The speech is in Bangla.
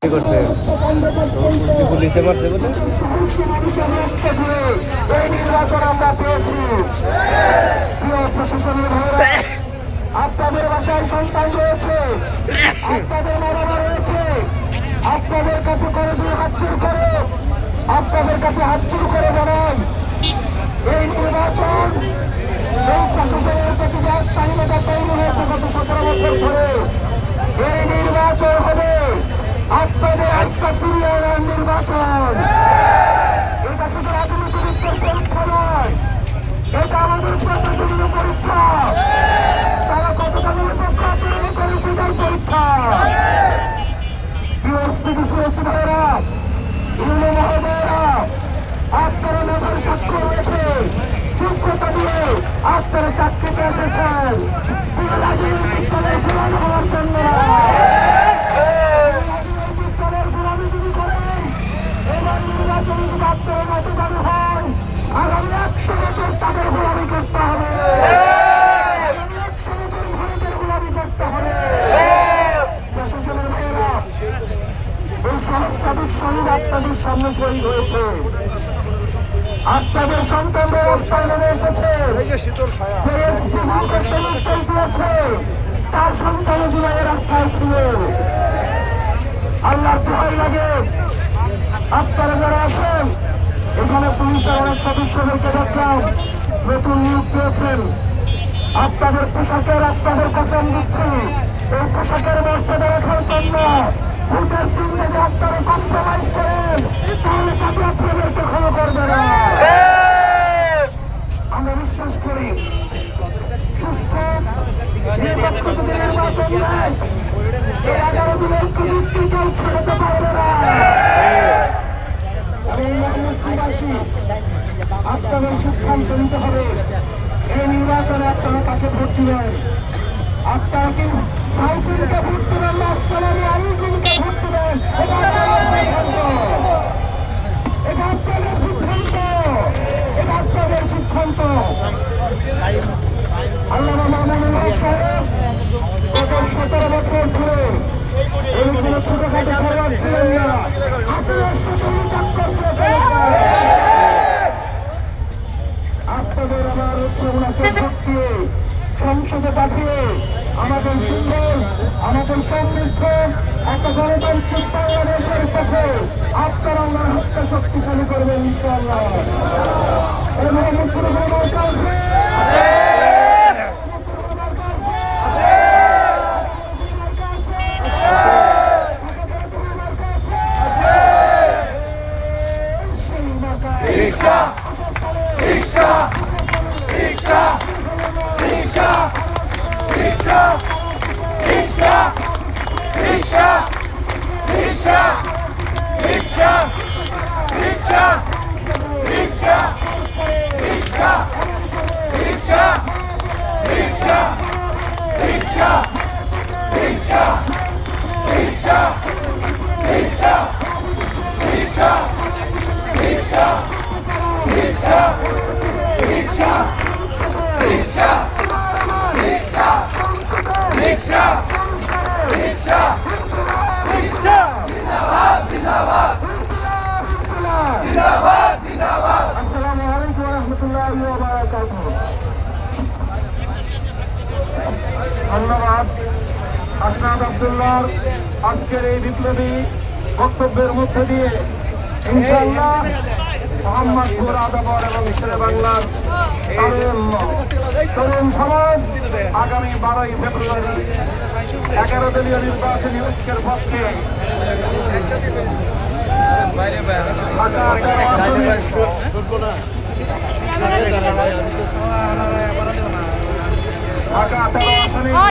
করছে পুলিশে মারছে বলে আপনাদের বাসায় সন্তান রয়েছে, আপনাদের বাবা রয়েছে, আপনাদের কাছে করজোর হাত জোর করে, আপনাদের কাছে হাত জোর করে জানাই এই নির্বাচন এই প্রশাসনের প্রতি যে আস্থাহীনতা তৈরি হয়েছে গত 17 বছর ধরে, এই নির্বাচন হবে আপনাদের আস্থা ফিরিয়ে আনার নির্বাচন। এটা শুধু রাজনীতিবিদদের পরীক্ষা নয়, এটা আমাদের প্রশাসনের পরীক্ষা। তারা কতটা নিরপেক্ষ আচরণ করেছে তার পরীক্ষা। ভাইয়েরা, ইউনো মহোদয়েরা, আপনারা মেধার স্বাক্ষর রেখে যোগ্যতা দিয়ে আপনারা চাকরিতে এসেছেন রাজনৈতিক দলের গোলাম হওয়ার জন্য। রাজনৈতিক দলের গোলামি যদি করেন, এবার নির্বাচনে যদি আপনারা মতদান হন, আগামী 100 বছর তাদের গোলামি করতে হবে, আগামী 100 বছর ভারতের গোলামি করতে হবে। প্রশাসনের ভাইয়েরা, এই সহস্রাধিক শহীদ আপনাদের সামনে শহীদ হয়েছে, আপনাদের সন্তানদের রাস্তায় নেমে এসেছে, তার সন্তান জীবনের রাস্তায় ছিল। আল্লাহর দোহাই লাগে, আপনারা যারা আছেন এখানে পুলিশের অনেক সদস্যদেরকে দেখলাম নতুন নিয়োগ পেয়েছেন, আপনাদের পোশাকের আপনাদের কসম দিচ্ছি এই পোশাকের মর্যাদা রাখার জন্য ভোটের দিন যদি আপনারা কম্প্রোমাইজ করেন তাহলে তাকে আপনাদেরকে ক্ষমা করবে না। আমরা বিশ্বাস করি সুস্থ নিরপেক্ষ যদি নির্বাচন হয়, এই 11 দিনের প্রযুক্তি কেউ ছেড়েতে পারবে না। আমি মহারাষ্ট্রবাসী, আপনাদের সিদ্ধান্ত নিতে হবে এই নির্বাচনে আপনারা কাকে ভোট দিবেন। আপনারা কি সাইকেলকে ভোট দেবেন না আপনারা আইনকে ভোট দেবেন, এটা আপনাদের সিদ্ধান্ত, এটা আপনাদের সিদ্ধান্ত। আল্লামা মামুনুল্লাহ সাহেব গত 17 বছর ধরে এই কোনো ছোটখাটো খেলোয়াড় ছিলেন না, আপনাদের আমার উচ্চগুণাকে ভোট দিয়ে সংসদে পাঠিয়ে আমাদের সুন্দর আমাদের সমৃদ্ধ একটা গণতান্ত্রিক বাংলাদেশের পথে আপনারা আমার হাতটা শক্তিশালী করবেন ইনশাআল্লাহ। ধন্যবাদ আসনাদ আব্দুল্লাহর আজকের এই বিপ্লবী বক্তব্যের মধ্যে দিয়ে ইনশাআল্লাহ মোহাম্মদপুর আদাবর এবং শেরে বাংলার তরুণ সমাজ আগামী 12ই ফেব্রুয়ারি 11 দলীয় নির্বাচনী ঐক্যের পক্ষে ঢাকা 13 আসনে